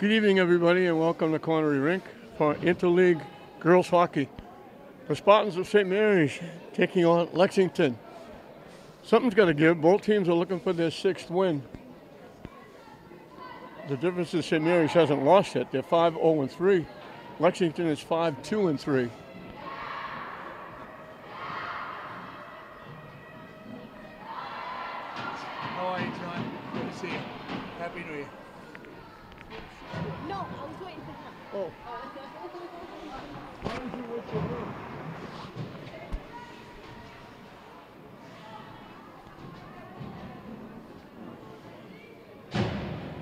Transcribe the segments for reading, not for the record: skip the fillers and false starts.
Good evening, everybody, and welcome to Connery Rink for Interleague Girls Hockey. The Spartans of St. Mary's taking on Lexington. Something's got to give. Both teams are looking for their sixth win. The difference is St. Mary's hasn't lost yet. They're 5-0-3. Lexington is 5-2-3. How are you, John? Good to see you. Happy New Year. No, I was waiting for him. Oh. Why did you wait so long?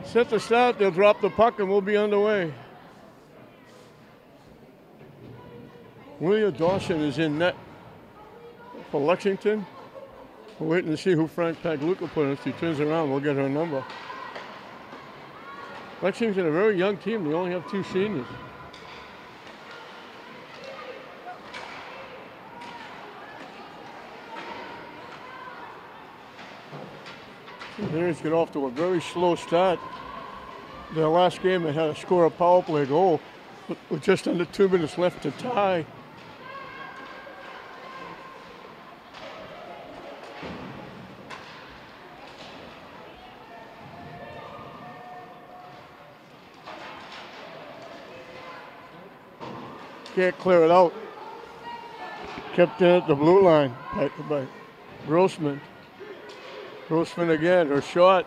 Set the start, they'll drop the puck and we'll be underway. William Dawson is in net for Lexington. We're waiting to see who Frank Pagluca put in. If he turns around, we'll get her number. Lexington, a very young team. They only have two seniors. Mary's get off to a very slow start. Their last game, they had to score a power play goal with just under 2 minutes left to tie. Can't clear it out. Kept in at the blue line by Grossman. Grossman again, her shot.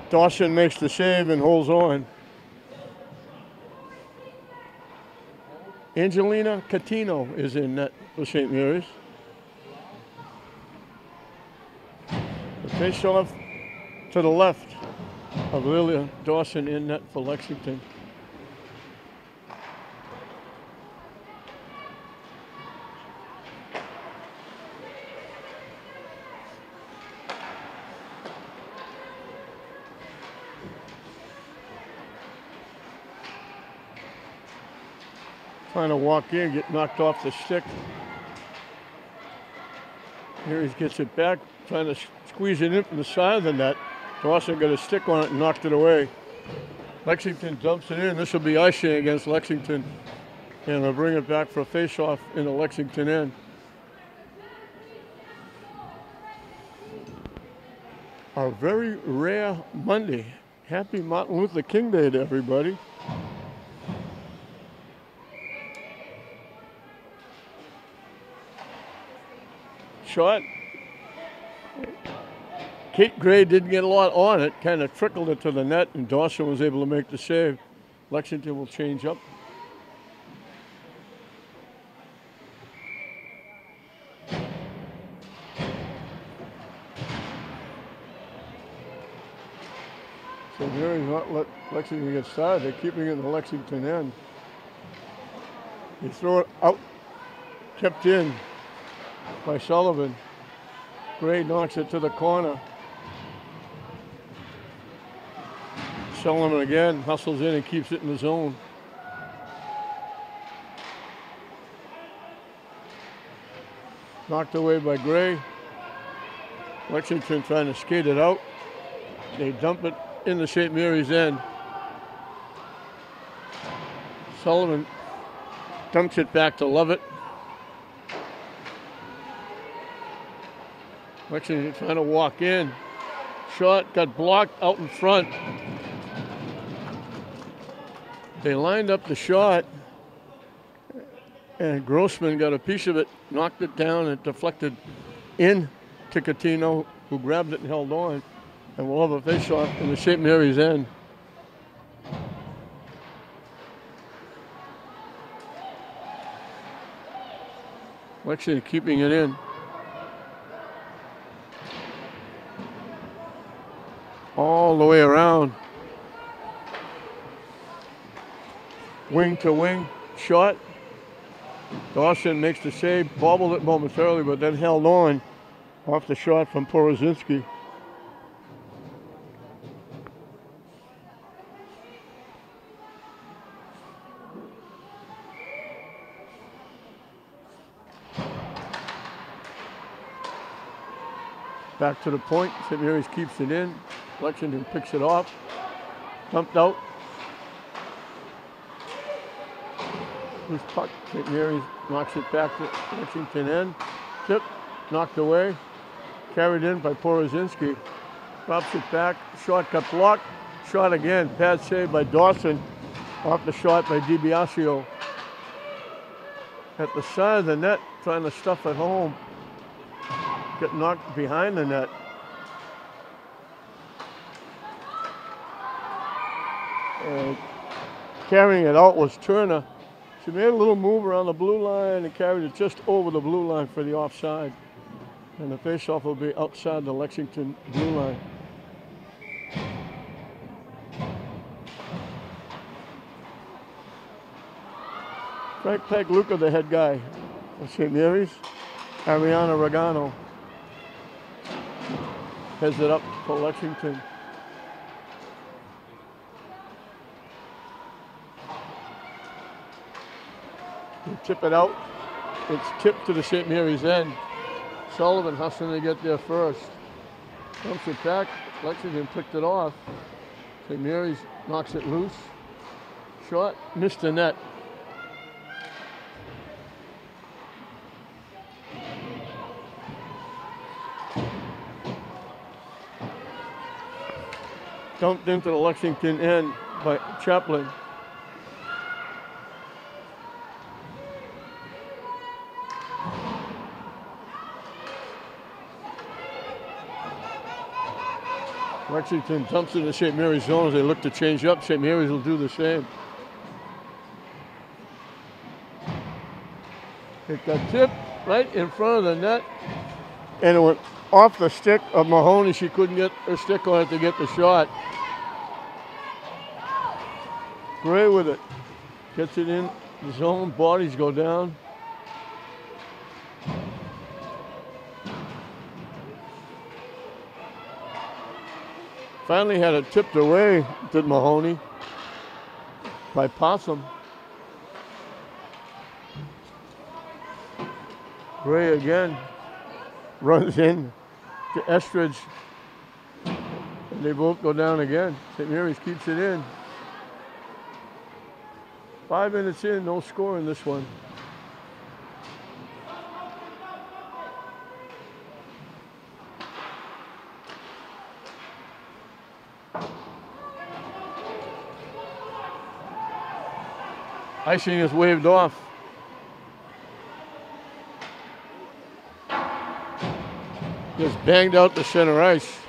Dawson makes the save and holds on. Angelina Catino is in net for St. Mary's. The face-off to the left of Lilia Dawson in net for Lexington. Trying to walk in, get knocked off the stick. Here he gets it back, trying to squeeze it in from the side of the net. Dawson got a stick on it and knocked it away. Lexington dumps it in. This will be icing against Lexington. And they'll bring it back for a face-off in the Lexington end. A very rare Monday. Happy Martin Luther King Day to everybody. Shot. Kate Gray didn't get a lot on it, kind of trickled it to the net, and Dawson was able to make the save. Lexington will change up. So Mary's not let Lexington get started. They're keeping it in the Lexington end. They throw it out, kept in by Sullivan. Gray knocks it to the corner. Sullivan again hustles in and keeps it in the zone. Knocked away by Gray. Lexington trying to skate it out. They dump it in the St. Mary's end. Sullivan dumps it back to Lovett. Lexington trying to walk in. Shot got blocked out in front. They lined up the shot, and Grossman got a piece of it, knocked it down, and deflected in to Catino, who grabbed it and held on. And we'll have a face-off in the St. Mary's end. Lexington keeping it in. All the way around. Wing to wing shot. Dawson makes the save, bobbled it momentarily, but then held on off the shot from Porozinski. Back to the point. St. Mary's keeps it in. Lexington picks it off. Pumped out. Loose puck. St. Mary's knocks it back to Lexington end. Tip. Knocked away. Carried in by Porozinski. Drops it back. Shot got blocked. Shot again. Pad save by Dawson. Off the shot by DiBiasio. At the side of the net, trying to stuff it home. Get knocked behind the net. And carrying it out was Turner. She made a little move around the blue line and carried it just over the blue line for the offside. And the faceoff will be outside the Lexington blue line. Frank Pegluca, the head guy of St. Mary's. Ariana Regano heads it up for Lexington. You tip it out. It's tipped to the St. Mary's end. Sullivan hustling to get there first. Dumps it back. Lexington picked it off. St. Mary's knocks it loose. Shot, missed the net. Dumped into the Lexington end by Chaplin. Lexington dumps into St. Mary's zone as they look to change up. St. Mary's will do the same. It got tipped right in front of the net, and it went off the stick of Mahoney. She couldn't get her stick on it to get the shot. Gray with it. Gets it in the zone. Bodies go down. Finally had it tipped away, did Mahoney, by Possum. Gray again runs in to Estridge, and they both go down again. St. Mary's keeps it in. 5 minutes in, no score in this one. Icing is waved off. Just banged out the center ice.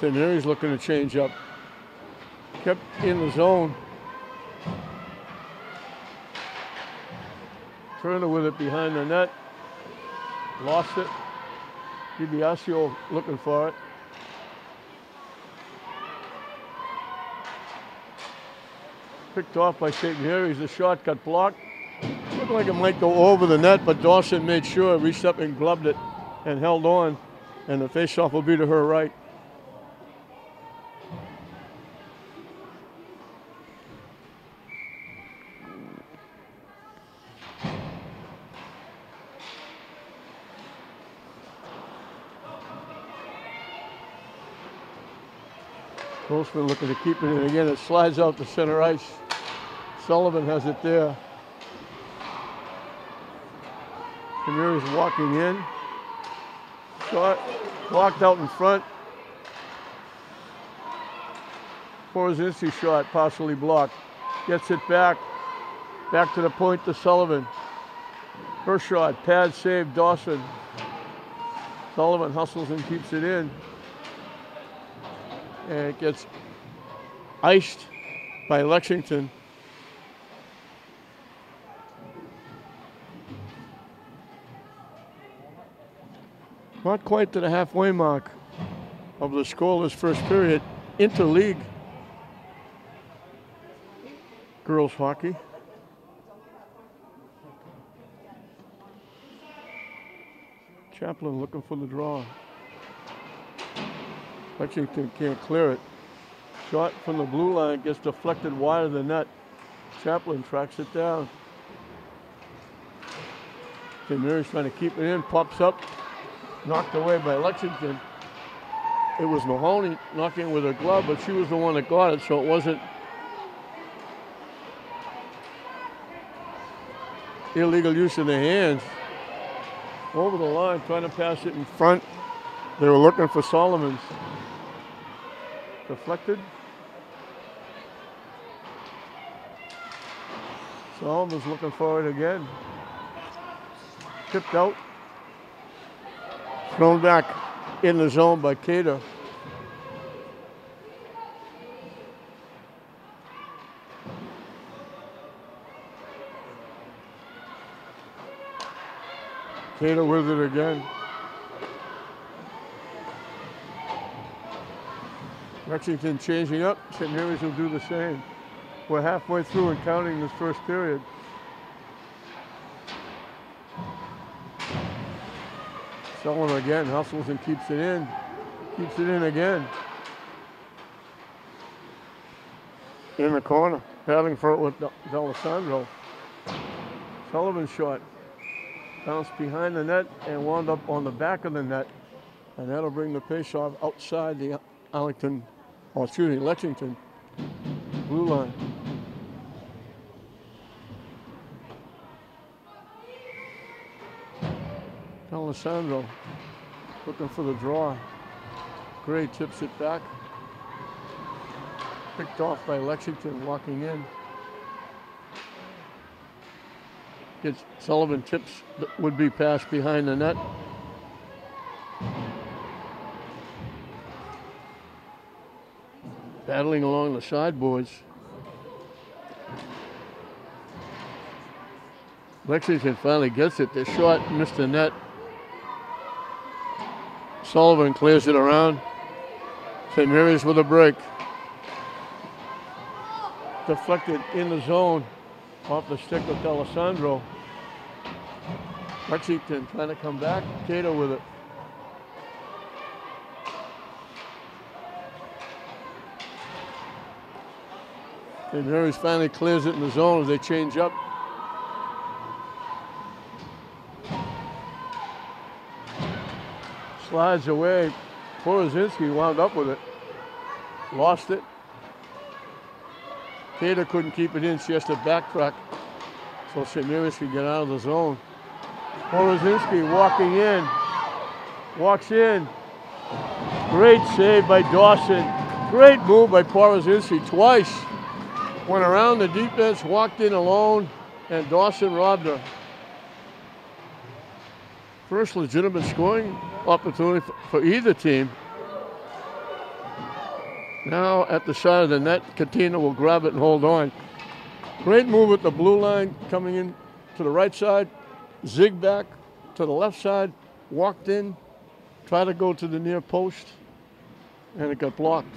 St. Mary's looking to change up. Kept in the zone. Turner with it behind the net. Lost it. DiBiasio looking for it. Picked off by St. Mary's. The shot got blocked. Looked like it might go over the net, but Dawson made sure, reached up and gloved it and held on. And the faceoff will be to her right. Grossman looking to keep it in again. It slides out the center ice. Sullivan has it there. Ramirez walking in. Shot blocked out in front. Porozinski shot partially blocked. Gets it back. Back to the point to Sullivan. Her shot, pad save, Dawson. Sullivan hustles and keeps it in. And it gets iced by Lexington. Not quite to the halfway mark of the scoreless first period. Interleague girls hockey. Chaplin looking for the draw. Lexington can't clear it. Shot from the blue line gets deflected wide of the net. Chaplin tracks it down. St. Mary's trying to keep it in, pops up. Knocked away by Lexington. it was Mahoney knocking with her glove, but she was the one that got it, so it wasn't illegal use of the hands. Over the line, trying to pass it in front. They were looking for Solomon's. Deflected. Solomon's looking for it again. Tipped out. Thrown back in the zone by Cater. Cater with it again. Lexington changing up. St. Mary's will do the same. We're halfway through and counting this first period. Sullivan again hustles and keeps it in. Keeps it in again. In the corner, battling for it with D'Alessandro. Sullivan's shot bounced behind the net and wound up on the back of the net, and that'll bring the pace-off outside the Lexington blue line. D'Alessandro looking for the draw. Gray tips it back. Picked off by Lexington, walking in. Gets Sullivan tips that would be passed behind the net. Battling along the sideboards. Lexington finally gets it. The shot missed the net. Sullivan clears it around. St. Mary's with a break. Deflected in the zone. Off the stick with D'Alessandro. Lexington trying to come back. Cato with it. St. Mary's finally clears it in the zone as they change up. Slides away. Porozinski wound up with it. Lost it. Cater couldn't keep it in. She has to backtrack so St. Mary's can get out of the zone. Porozinski walking in. Walks in. Great save by Dawson. Great move by Porozinski twice. Went around the defense, walked in alone, and Dawson robbed her. First legitimate scoring opportunity for either team. Now at the side of the net, Katina will grab it and hold on. Great move at the blue line, coming in to the right side, zig back to the left side, walked in, tried to go to the near post, and it got blocked.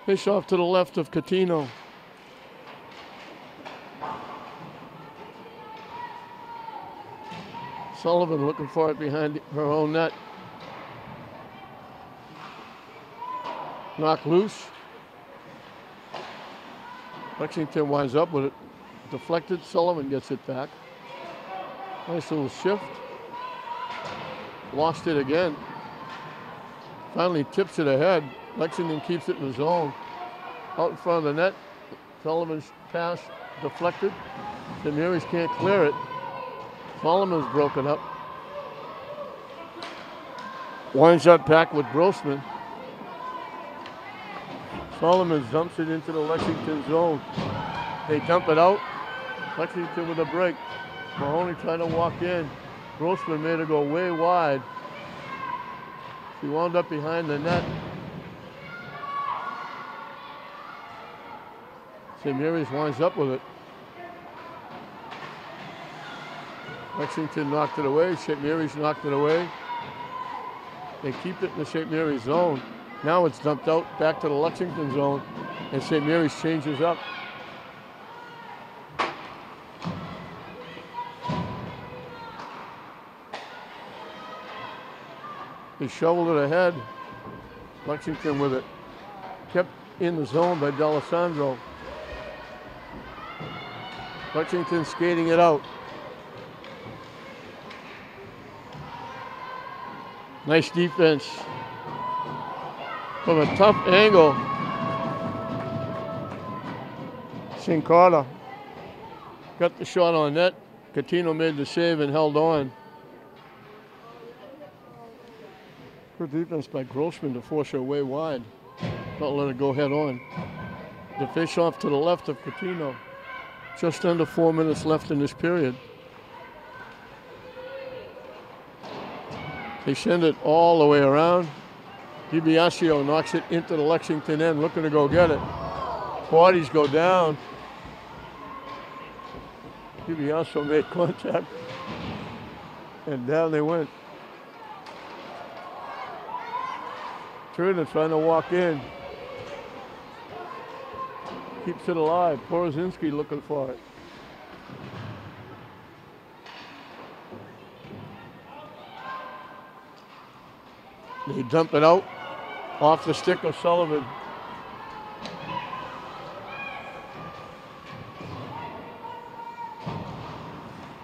Fish off to the left of Catino. Sullivan looking for it behind her own net. Knocked loose. Lexington winds up with it. Deflected. Sullivan gets it back. Nice little shift. Lost it again. Finally tips it ahead. Lexington keeps it in the zone. Out in front of the net. Sullivan's pass deflected. St. Mary's can't clear it. Solomon's broken up. Winds up back with Grossman. Solomon dumps it into the Lexington zone. They dump it out. Lexington with a break. Mahoney trying to walk in. Grossman made her go way wide. She wound up behind the net. St. Mary's winds up with it. Lexington knocked it away. St. Mary's knocked it away. They keep it in the St. Mary's zone. Now it's dumped out back to the Lexington zone, and St. Mary's changes up. They shoveled it ahead. Lexington with it. Kept in the zone by D'Alessandro. Lexington skating it out. Nice defense. From a tough angle. Sincarda got the shot on net. Catino made the save and held on. Good defense by Grossman to force her way wide. Don't let it go head on. The face off to the left of Catino. Just under 4 minutes left in this period. They send it all the way around. DiBiasio knocks it into the Lexington end, looking to go get it. Bodies go down. DiBiasio made contact, and down they went. Turner trying to walk in. Keeps it alive. Porozinski looking for it. They dump it out off the stick of Sullivan.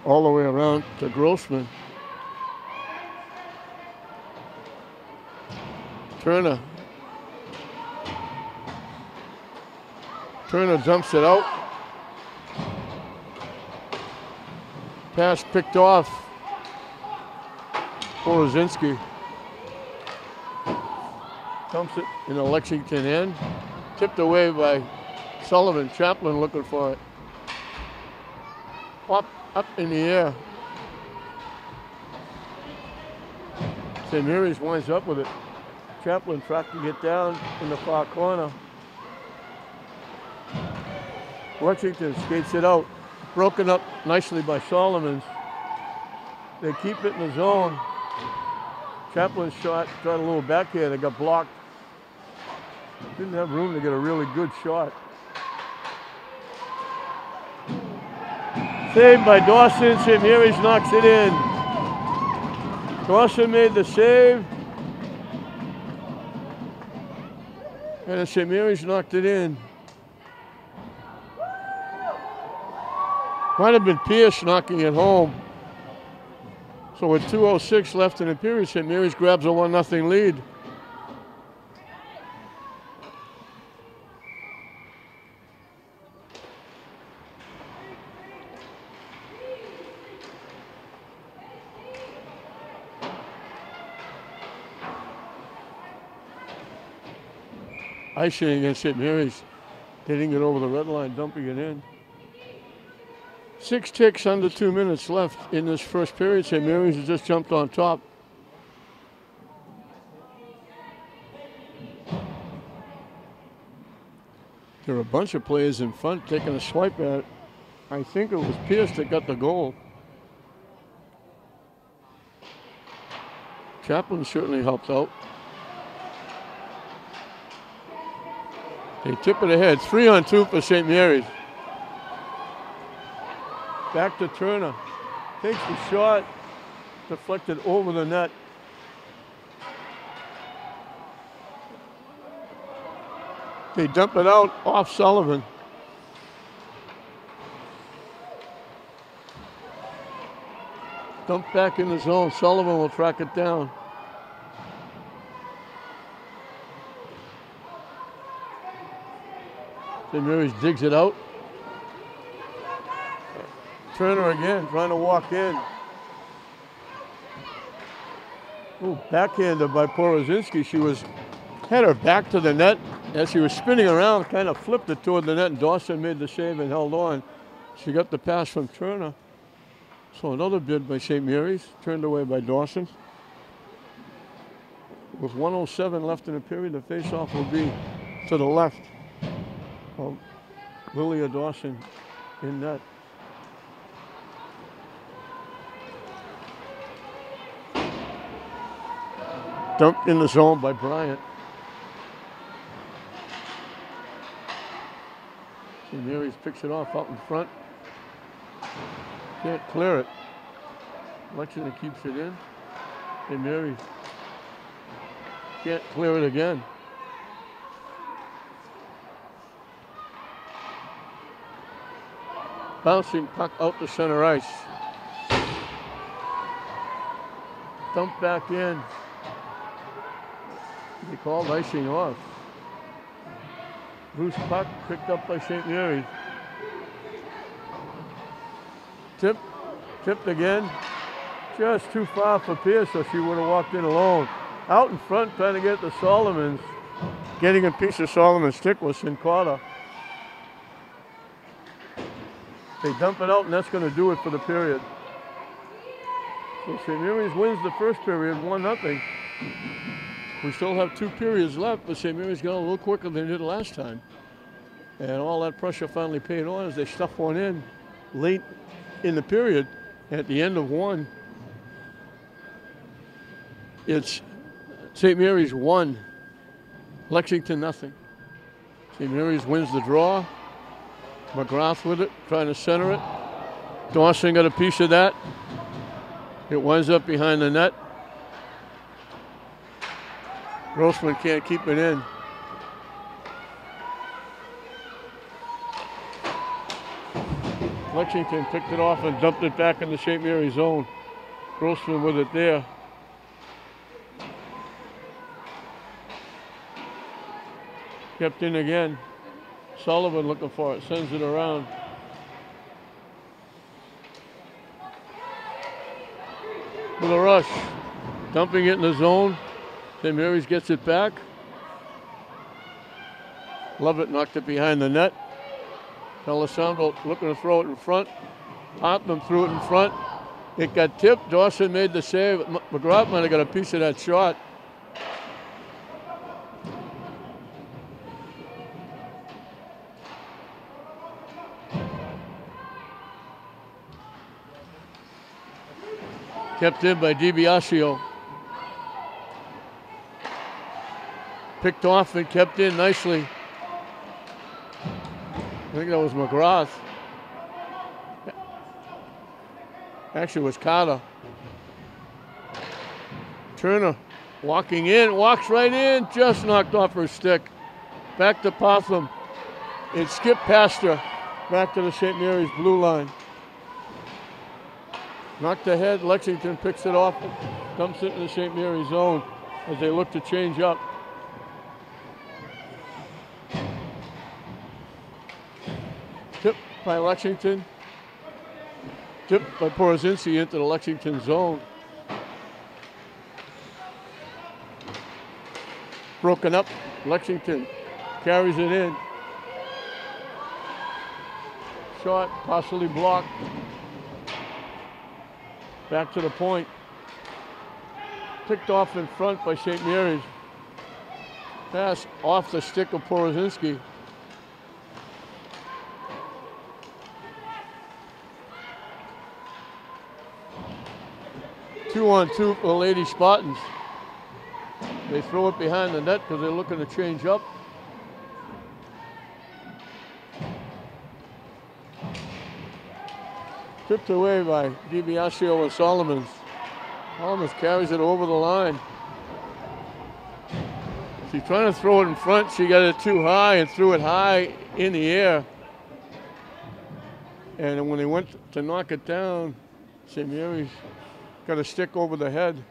All the way around to Grossman. Turner dumps it out. Pass picked off. Porozinski dumps it in the Lexington end. Tipped away by Sullivan. Chaplin looking for it. Up in the air. St. Mary's winds up with it. Chaplin tracking it down in the far corner. Lexington skates it out. Broken up nicely by Solomons. They keep it in the zone. Chaplin's shot tried a little backhand. It got blocked. Didn't have room to get a really good shot. Saved by Dawson. St. Mary's knocks it in. Dawson made the save. And St. Mary's knocked it in. Might have been Pierce knocking it home. So with 2:06 left in the period, St. Mary's grabs a 1-0 lead. Icing against St. Mary's. They didn't get over the red line, dumping it in. 6 ticks under 2 minutes left in this first period. St. Mary's has just jumped on top. There are a bunch of players in front taking a swipe at it. I think it was Pierce that got the goal. Chaplin certainly helped out. They tip it ahead. 3-on-2 for St. Mary's. Back to Turner. Takes the shot. Deflected over the net. They dump it out off Sullivan. Dump back in the zone. Sullivan will track it down. St. Mary's digs it out. Turner again, trying to walk in. Ooh, backhanded by Porozinski. She had her back to the net. As she was spinning around, kind of flipped it toward the net, and Dawson made the save and held on. She got the pass from Turner. So another bid by St. Mary's, turned away by Dawson. With 1:07 left in the period, the faceoff will be to the left of Lilia Dawson in net. Dumped in the zone by Bryant. St. Mary's picks it off out in front. Can't clear it. Lexington keeps it in. St. Mary's Can't clear it again. Bouncing puck out to center ice. Dumped back in. They called icing off. Loose puck picked up by St. Mary's. Tipped again. Just too far for Pierce, so she would have walked in alone. Out in front, trying to get to Solomons. Getting a piece of Solomon's stick was Sincotta. They dump it out, and that's going to do it for the period. So St. Mary's wins the first period, 1-0. We still have 2 periods left, but St. Mary's got a little quicker than they did last time. And all that pressure finally paid on as they stuff one in late in the period. At the end of one, it's St. Mary's 1, Lexington 0. St. Mary's wins the draw. McGrath with it, trying to center it. Dawson got a piece of that. It winds up behind the net. Grossman can't keep it in. Lexington picked it off and dumped it back in the St. Mary's zone. Grossman with it there. Kept in again. Sullivan looking for it, sends it around. With a rush, dumping it in the zone. St. Mary's gets it back. Lovett knocked it behind the net. Alessandro looking to throw it in front. Hartman threw it in front. It got tipped. Dawson made the save. McGrath might have got a piece of that shot. Kept in by DiBiasio. Picked off and kept in nicely. I think that was McGrath. Actually, it was Carter. Turner walking in, walks right in, just knocked off her stick. Back to Potham. It skipped past her, back to the St. Mary's blue line. Knocked ahead, Lexington picks it off, dumps it in the St. Mary's zone as they look to change up. Tipped by Lexington. Tipped by Porozinski into the Lexington zone. Broken up, Lexington carries it in. Shot, partially blocked. Back to the point. Picked off in front by St. Mary's. Pass off the stick of Porozinski. Two-on-two for the Lady Spartans. They throw it behind the net because they're looking to change up. Tipped away by DiBiasio and Solomons. Solomons carries it over the line. She's trying to throw it in front. She got it too high and threw it high in the air. And when they went to knock it down, St. Mary's got a stick over the head,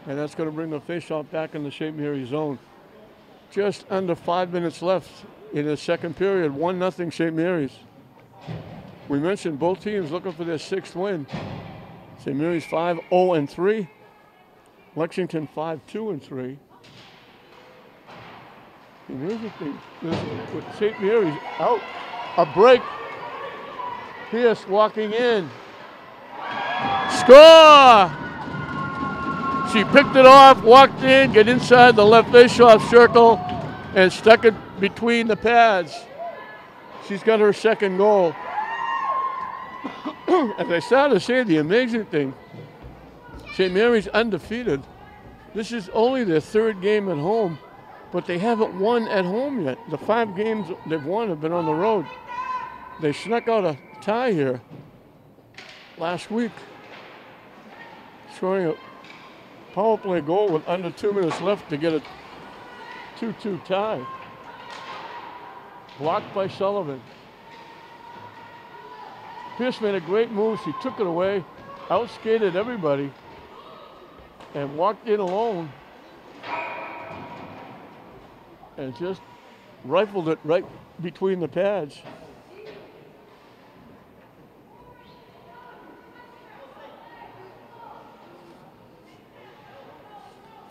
and that's going to bring the faceoff back in the St. Mary's zone. Just under 5 minutes left in the second period, 1-0 St. Mary's. We mentioned both teams looking for their 6th win. St. Mary's 5-0-3. Lexington 5-2-3. And here's the thing, with St. Mary's out, a break. Pierce walking in. Score! She picked it off, walked in, get inside the left faceoff circle, and stuck it between the pads. She's got her 2nd goal. As I started to say, the amazing thing, St. Mary's undefeated. This is only their 3rd game at home, but they haven't won at home yet. The 5 games they've won have been on the road. They snuck out a tie here last week, scoring a power play goal with under 2 minutes left to get a 2-2 tie. Blocked by Sullivan. Pierce made a great move. She took it away, outskated everybody, and walked in alone and just rifled it right between the pads.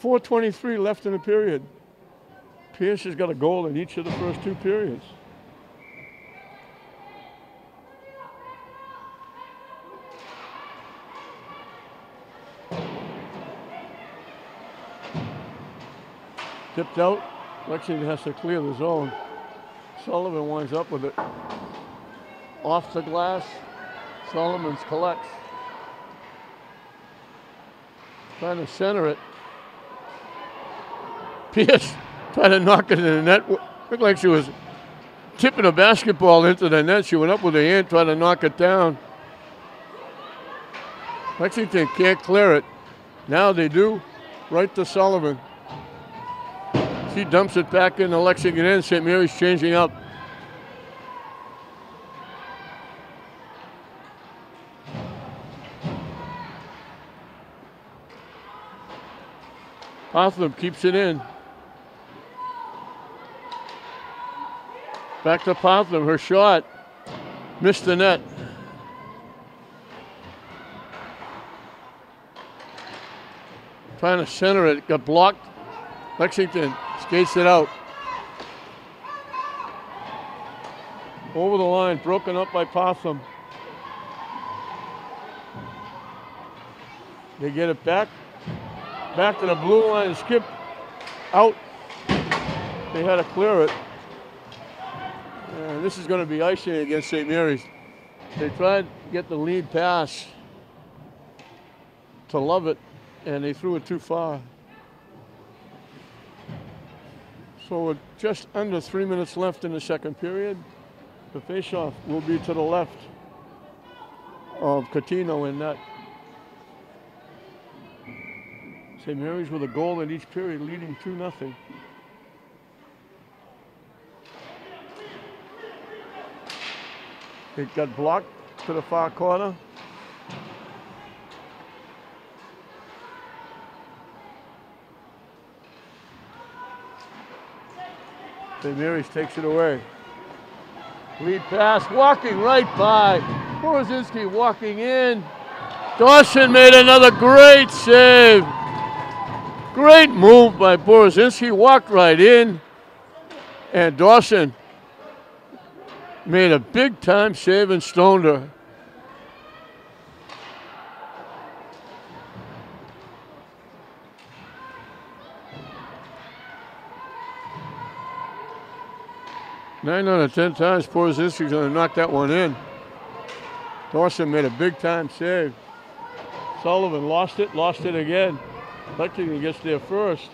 .423 left in the period. Pierce has got a goal in each of the first 2 periods. Tipped out. Lexington has to clear the zone. Sullivan winds up with it. Off the glass. Sullivan's collects. Trying to center it. Pierce tried to knock it in the net. Looked like she was tipping a basketball into the net. She went up with her hand, trying to knock it down. Lexington can't clear it. Now they do. Right to Sullivan. She dumps it back into Lexington end. St. Mary's changing up. Hotham keeps it in. Back to Potham. Her shot missed the net. Trying to center it. Got blocked. Lexington skates it out. Over the line. Broken up by Potham. They get it back. Back to the blue line. Skip out. They had to clear it. And this is going to be icing against St. Mary's. They tried to get the lead pass to Lovett, and they threw it too far. So with just under 3 minutes left in the second period, the faceoff will be to the left of Catino in net. St. Mary's with a goal in each period, leading 2-0. It got blocked to the far corner. St. Mary's takes it away. Lead pass, walking right by. Borozinski walking in. Dawson made another great save. Great move by Borozinski, walked right in. And Dawson made a big time save and stoned her. Nine out of 10 times, Borozinski's going to knock that one in. Dawson made a big time save. Sullivan lost it again. Lexington gets there first,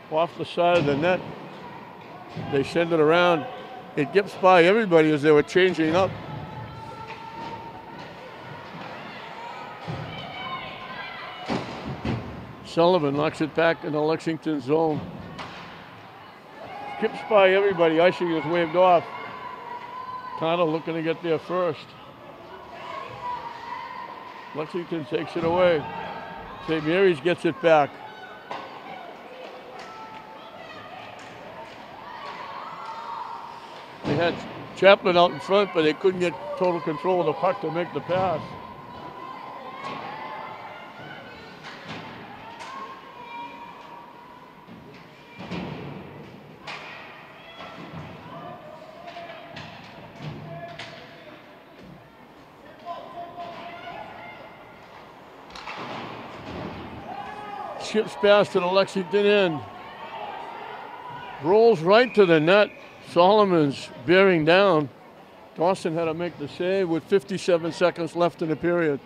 off the side of the net. They send it around. It gets by everybody as they were changing up. Sullivan knocks it back in the Lexington zone. Skips by everybody. Icing is waved off. Connor looking to get there first. Lexington takes it away. St. Mary's gets it back. They had Chaplin out in front, but they couldn't get total control of the puck to make the pass. Chips pass to the Lexington end. Rolls right to the net. Solomon's bearing down. Dawson had to make the save with 57 seconds left in the period.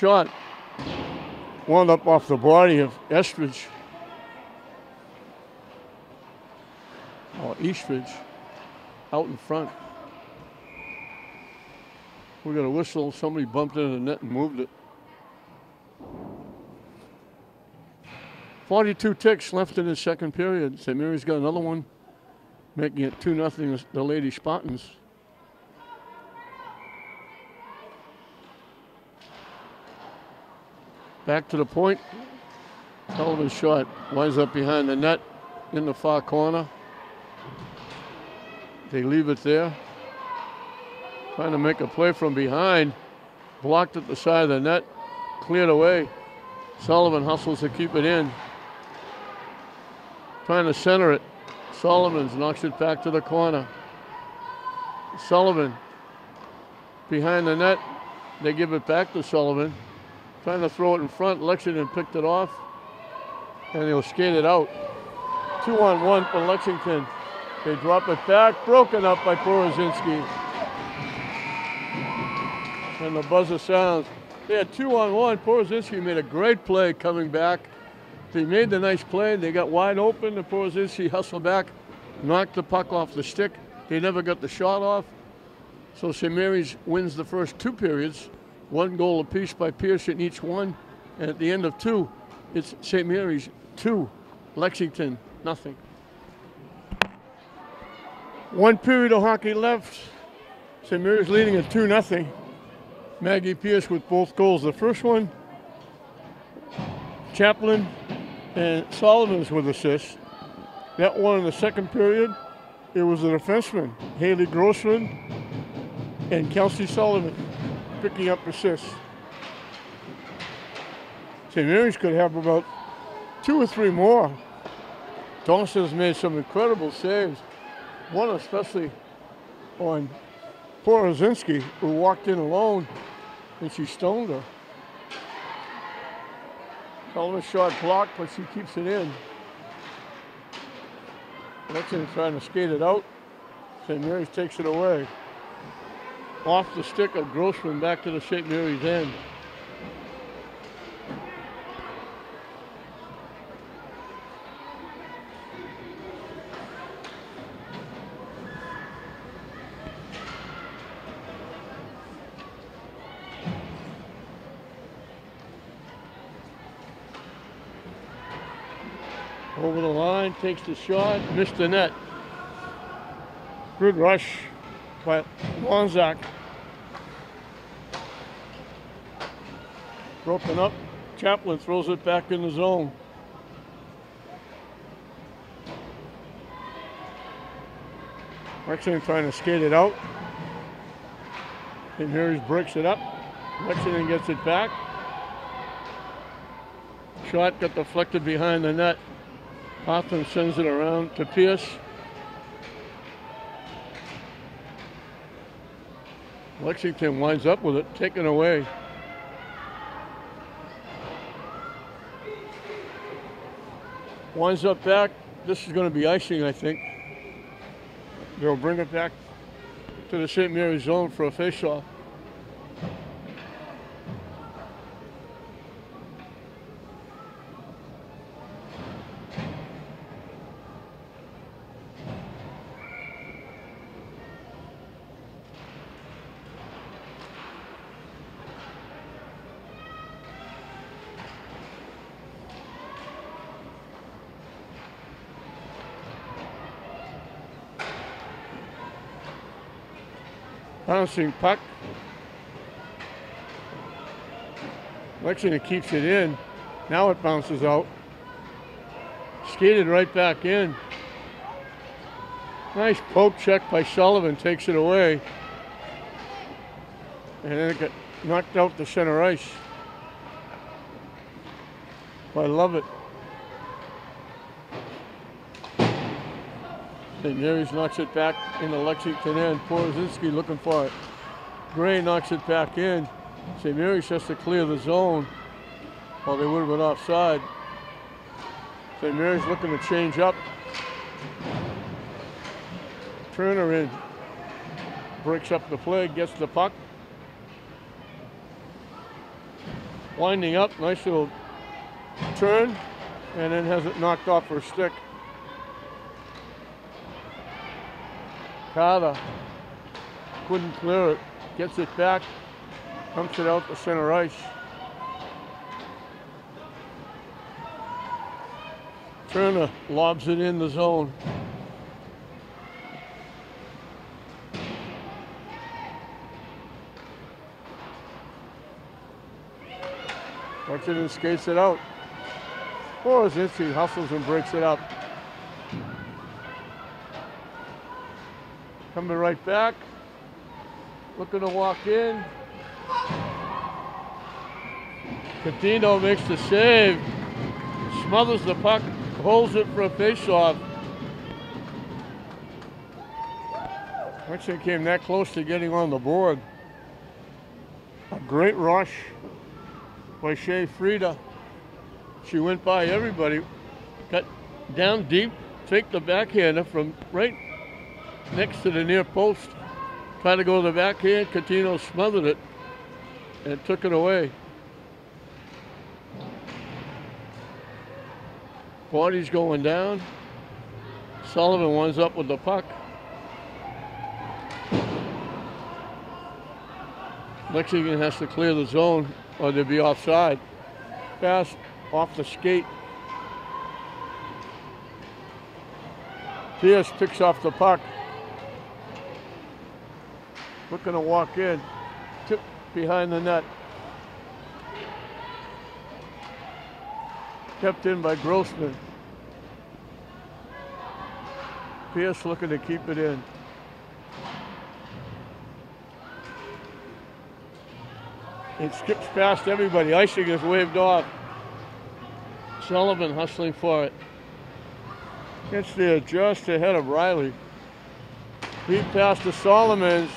shot wound up off the body of Estridge. Or Eastridge. Out in front. We got a whistle. Somebody bumped into the net and moved it. 42 ticks left in the second period. St. Mary's got another one, making it 2-0 the Lady Spartans. Back to the point. Sullivan's shot winds up behind the net in the far corner. They leave it there. Trying to make a play from behind. Blocked at the side of the net. Cleared away. Sullivan hustles to keep it in. Trying to center it. Sullivan knocks it back to the corner. Sullivan behind the net. They give it back to Sullivan. Trying to throw it in front. Lexington picked it off. And he'll skate it out. 2-on-1 for Lexington. They drop it back. Broken up by Porozinski. And the buzzer sounds. They had 2-on-1. Porozinski made a great play coming back. They made the nice play. They got wide open. And Porozinski hustled back, knocked the puck off the stick. They never got the shot off. So St. Mary's wins the first two periods. 1 goal apiece by Pierce in each one. And at the end of 2, it's St. Mary's 2, Lexington nothing. 1 period of hockey left. St. Mary's leading at 2-0. Maggie Pierce with both goals. The first one, Chaplin and Sullivan's with assists. That one in the second period, it was the defenseman, Haley Grossman and Kelsey Sullivan picking up assists. St. Mary's could have about 2 or 3 more. Dawson's made some incredible saves. One especially on Porozinski, who walked in alone and she stoned her. Sullivan's shot blocked, but she keeps it in. Lexington trying to skate it out. St. Mary's takes it away. Off the stick of Grossman back to the St. Mary's end. Over the line, takes the shot, missed the net. Good rush by Wanzak. Broken up. Chaplin throws it back in the zone. Lexington trying to skate it out. St. Mary's breaks it up. Lexington gets it back. Shot got deflected behind the net. Hoffman sends it around to Pierce. Lexington winds up with it, taken away. Winds up back. This is going to be icing, I think. They'll bring it back to the St. Mary's zone for a face-off. Bouncing puck. Lexington keeps it in. Now it bounces out. Skated right back in. Nice poke check by Sullivan, takes it away. And then it got knocked out to center ice by Lovett. St. Mary's knocks it back in the Lexington end. Porozinski looking for it. Gray knocks it back in. St. Mary's has to clear the zone, or they would have been offside. St. Mary's looking to change up. Turner in. Breaks up the play, gets the puck. winding up, nice little turn, and then has it knocked off her stick. Carter couldn't clear it, gets it back, dumps it out to center ice. Turner lobs it in the zone. Lexington skates it out. Borzinski hustles and breaks it up. Coming right back. Looking to walk in. Catino makes the save. Smothers the puck. Holds it for a face-off. Lexington came that close to getting on the board. A great rush by Shea Frieda. She went by everybody, got down deep, faked the backhander from right next to the near post. Tried to go to the backhand, Catino smothered it and took it away. Body's going down. Sullivan winds up with the puck. Lexington has to clear the zone or they'll be offside. Pass off the skate. Pierce picks off the puck. Looking to walk in. Tip behind the net. Kept in by Grossman. Pierce looking to keep it in. It skips past everybody. Icing is waved off. Sullivan hustling for it. Gets there just ahead of Riley. Beat past the Solomons.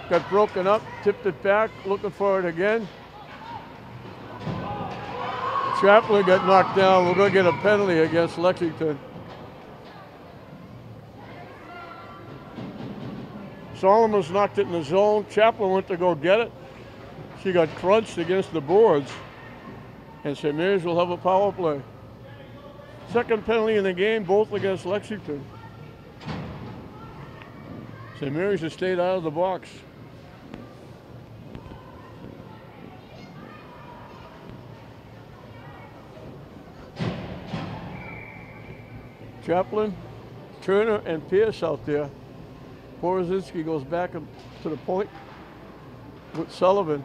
Got broken up, tipped it back, looking for it again. Chaplin got knocked down. We're going to get a penalty against Lexington. Solomon's knocked it in the zone. Chaplin went to go get it. She got crunched against the boards. And St. Mary's will have a power play. Second penalty in the game, both against Lexington. St. Mary's has stayed out of the box. Chaplin, Turner, and Pierce out there. Borzinski goes back to the point with Sullivan.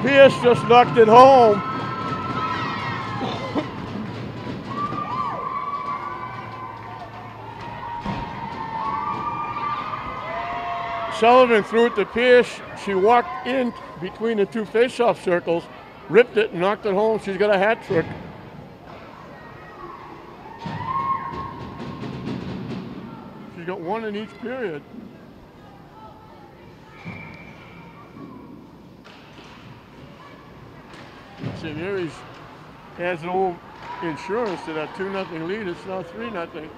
Pierce just knocked it home. Sullivan threw it to Pierce. She walked in between the two face-off circles, ripped it, and knocked it home. She's got a hat trick. She's got one in each period. St. Mary's has no insurance to that 2-0 lead. It's now 3-0.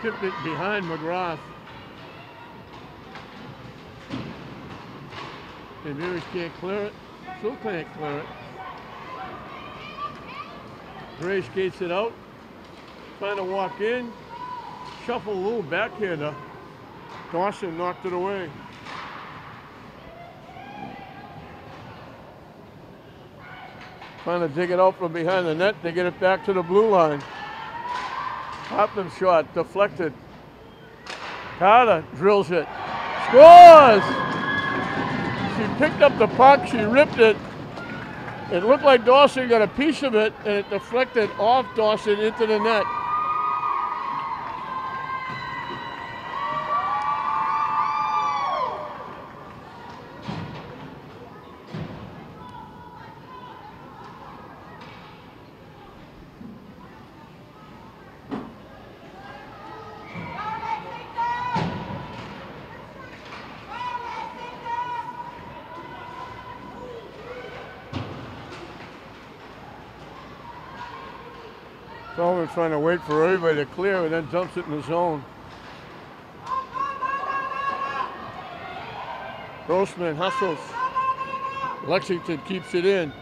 Tipped it behind McGrath. St. Mary's can't clear it. Still can't clear it. Gray skates it out. Trying to walk in. Shuffle a little backhander. Dawson knocked it away. Trying to dig it out from behind the net to get it back to the blue line. Hoffman shot, deflected. Carter drills it. Scores! She picked up the puck, she ripped it. It looked like Dawson got a piece of it, and it deflected off Dawson into the net. Sullivan trying to wait for everybody to clear and then dumps it in the zone. Grossman hustles. Lexington keeps it in.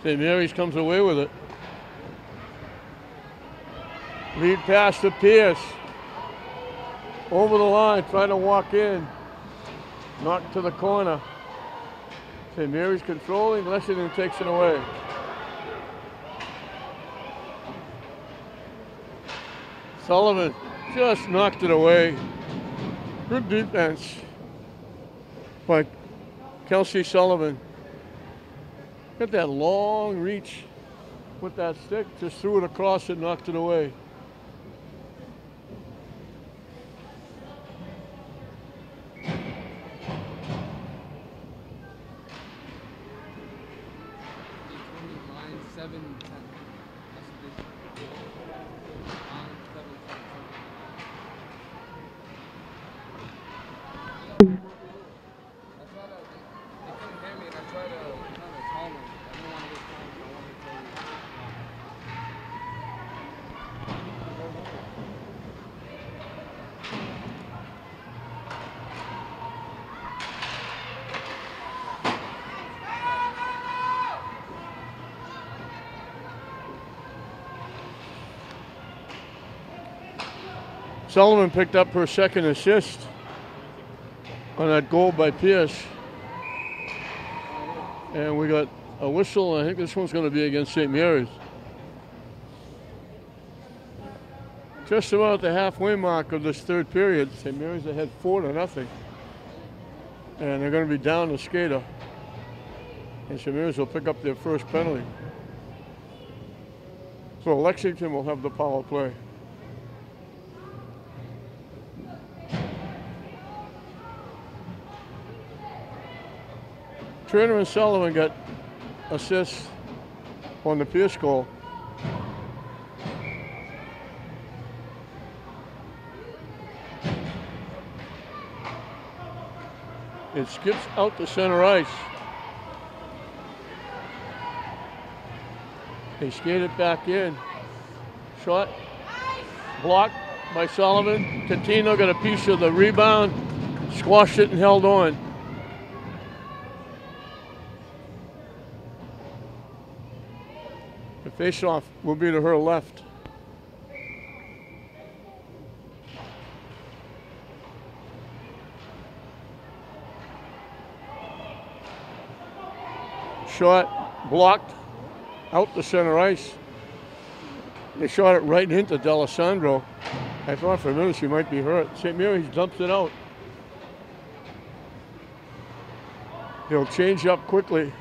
St. Mary's comes away with it. Lead pass to Pierce. Over the line, trying to walk in. Knocked to the corner. St. Mary's controlling, Lexington takes it away. Sullivan just knocked it away. Good defense by Kelsey Sullivan. Got that long reach with that stick, just threw it across and knocked it away. Sullivan picked up her second assist on that goal by Pierce. And we got a whistle. I think this one's going to be against St. Mary's. Just about the halfway mark of this third period, St. Mary's ahead 4-0. And they're going to be down the skater. And St. Mary's will pick up their first penalty. So Lexington will have the power play. Turner and Sullivan got assists on the Pierce goal. It skips out to center ice. They skate it back in. Shot blocked by Sullivan. Catino got a piece of the rebound, squashed it and held on. The face-off will be to her left. Shot blocked out the center ice. They shot it right into D'Alessandro. I thought for a minute she might be hurt. St. Mary's dumps it out. They'll change up quickly.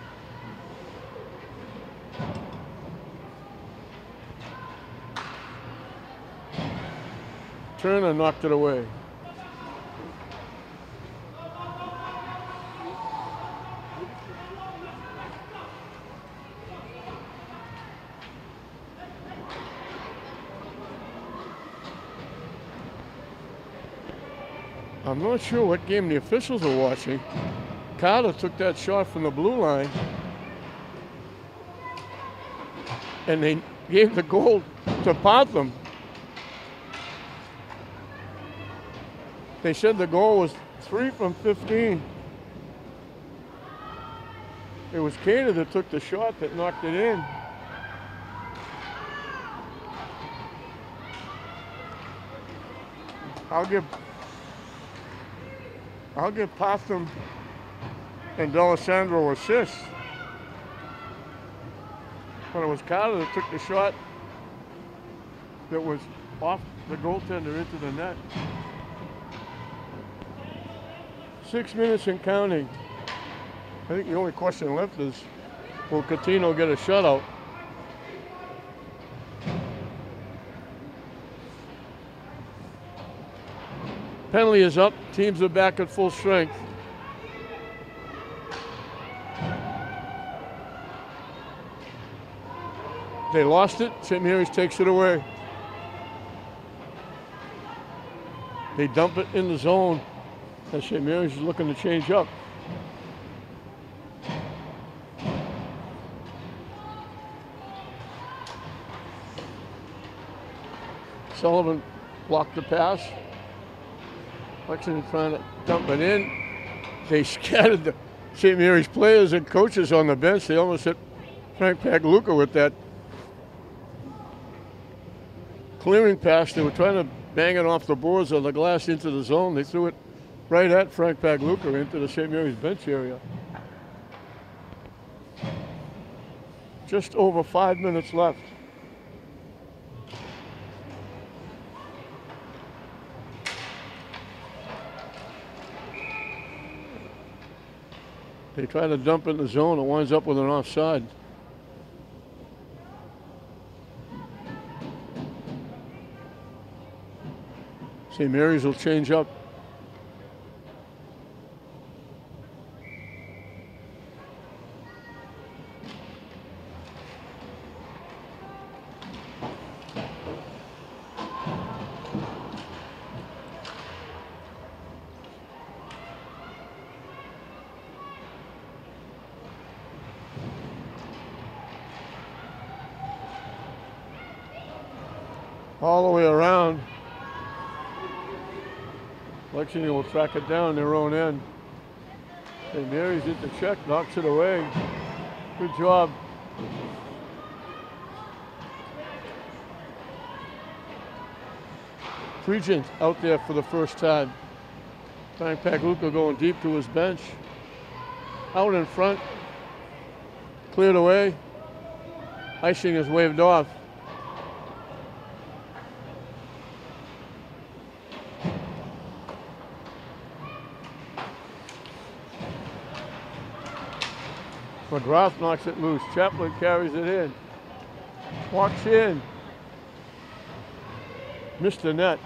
Turner knocked it away. I'm not sure what game the officials are watching. Carter took that shot from the blue line, and they gave the goal to Potham. They said the goal was 3 from 15. It was Cater that took the shot that knocked it in. I'll give Potham and D'Alessandro assists. But it was Carter that took the shot that was off the goaltender into the net. 6 minutes and counting. I think the only question left is, will Catino get a shutout? Penalty is up. Teams are back at full strength. They lost it. St. Mary's takes it away. They dump it in the zone as St. Mary's is looking to change up. Sullivan blocked the pass. Lexington trying to dump it in. They scattered the St. Mary's players and coaches on the bench. They almost hit Frank Pagluca with that clearing pass. They were trying to bang it off the boards or the glass into the zone. They threw it right at Frank Pagluca into the St. Mary's bench area. Just over 5 minutes left. They try to dump in the zone. It winds up with an offside. St. Mary's will change up. All the way around. Lexington will track it down their own end. St. Mary's hit the check, knocks it away. Good job. Regent out there for the first time. Frank Pagluca going deep to his bench. Out in front. Cleared away. Icing is waved off. McGrath knocks it loose. Chaplin carries it in. Walks in. Missed the net.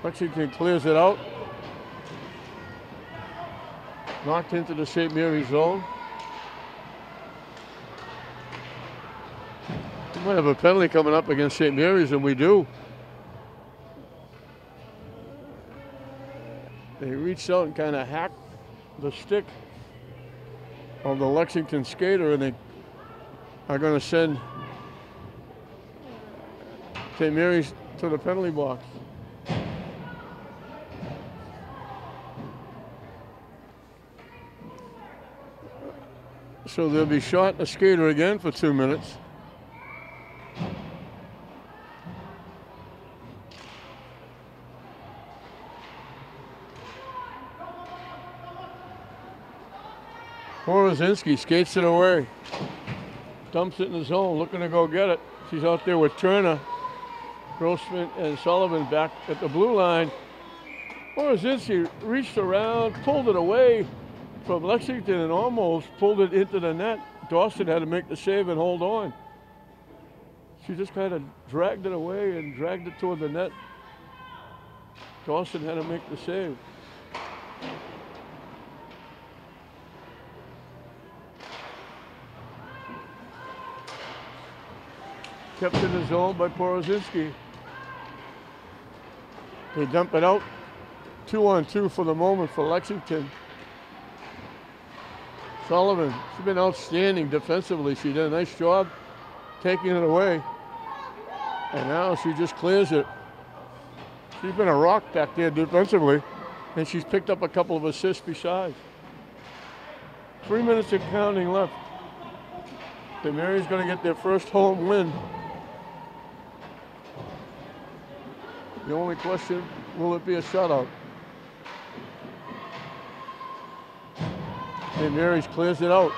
Lexington clears it out. Knocked into the St. Mary's zone. We might have a penalty coming up against St. Mary's, and we do. They reached out and kind of hacked the stick of the Lexington skater, and they are going to send St. Mary's to the penalty box. So they'll be shot a skater again for 2 minutes. Porozinski skates it away. Dumps it in the zone, looking to go get it. She's out there with Turner, Grossman, and Sullivan back at the blue line. Porozinski reached around, pulled it away from Lexington and almost pulled it into the net. Dawson had to make the save and hold on. She just kind of dragged it away and dragged it toward the net. Dawson had to make the save. Kept in the zone by Porozinski. They dump it out. 2-on-2 for the moment for Lexington. Sullivan, she's been outstanding defensively. She did a nice job taking it away. And now she just clears it. She's been a rock back there defensively, and she's picked up a couple of assists besides. 3 minutes and counting left. St. Mary's going to get their first home win. The only question, will it be a shutout? St. Mary's clears it out.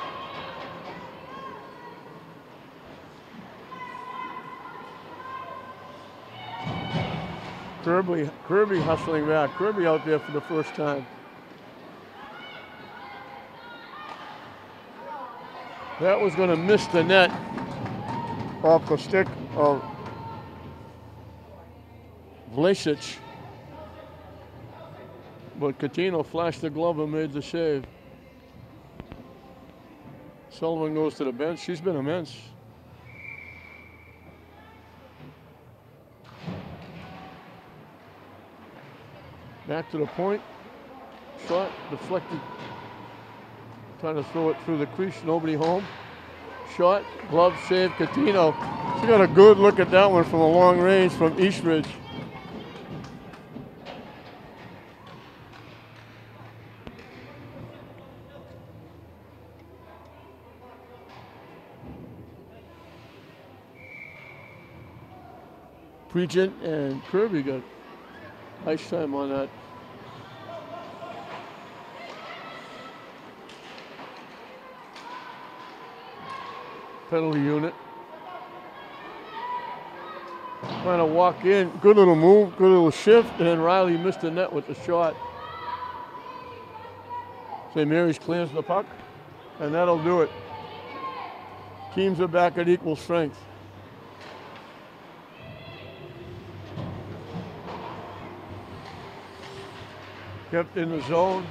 Kirby hustling back. Kirby out there for the first time. That was going to miss the net off the stick of Vlasic. But Catino flashed the glove and made the save. Sullivan goes to the bench. She's been immense. Back to the point. Shot deflected. Trying to throw it through the crease. Nobody home. shot, glove save, Catino. She got a good look at that one from a long range from Eastridge. Pregent and Kirby got ice time on that. Penalty unit. Trying to walk in. Good little move, good little shift, and then Riley missed the net with the shot. St. Mary's clears the puck, and that'll do it. Teams are back at equal strength. Kept in the zone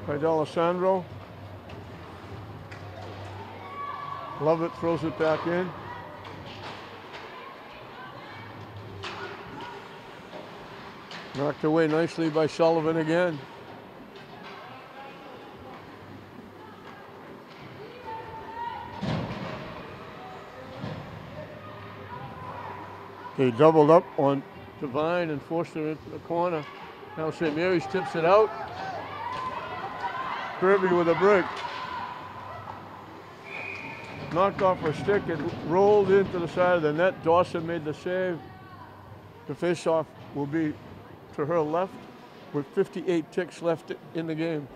by D'Alessandro. Lovett throws it back in. Knocked away nicely by Sullivan again. They doubled up on Devine and forced her into the corner. Now St. Mary's tips it out. Kirby with a break. Knocked off her stick and rolled into the side of the net. Dawson made the save. The face-off will be to her left with 58 ticks left in the game.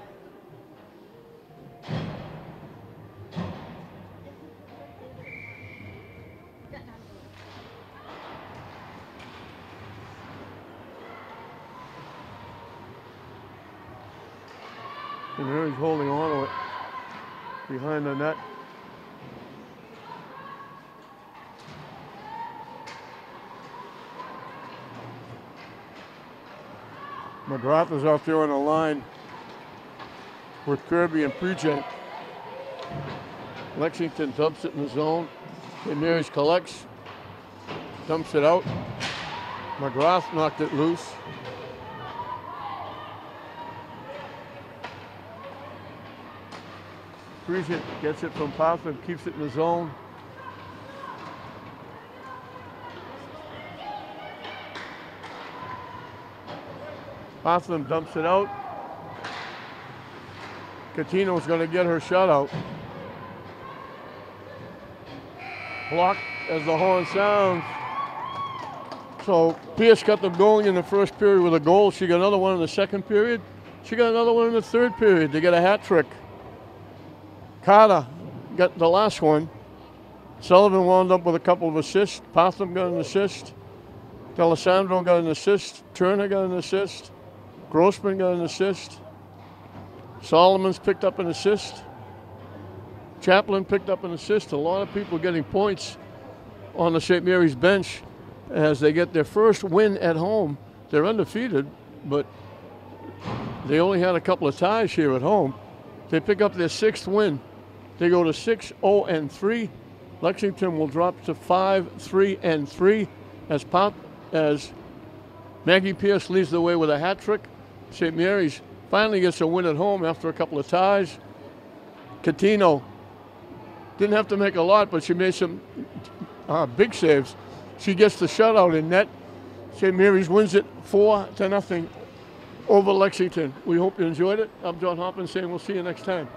And Mary's holding on to it behind the net. McGrath is out there on the line with Kirby and Pregent. Lexington dumps it in the zone. St. Mary's collects, dumps it out. McGrath knocked it loose. Pregent gets it from Potham, keeps it in the zone. Potham dumps it out. Catino's going to get her shot out. Blocked as the horn sounds. So Pierce got them going in the first period with a goal. She got another one in the second period. She got another one in the third period. They got a hat trick. Carter got the last one. Sullivan wound up with a couple of assists. Potham got an assist. D'Alessandro got an assist. Turner got an assist. Grossman got an assist. Solomon's picked up an assist. Chaplin picked up an assist. A lot of people getting points on the St. Mary's bench as they get their first win at home. They're undefeated, but they only had a couple of ties here at home. They pick up their sixth win. They go to 6-0-3. Lexington will drop to 5-3-3 as Maggie Pierce leads the way with a hat trick. St. Mary's finally gets a win at home after a couple of ties. Catino didn't have to make a lot, but she made some big saves. She gets the shutout in net. St. Mary's wins it 4-0 over Lexington. We hope you enjoyed it. I'm John Hoppin saying we'll see you next time.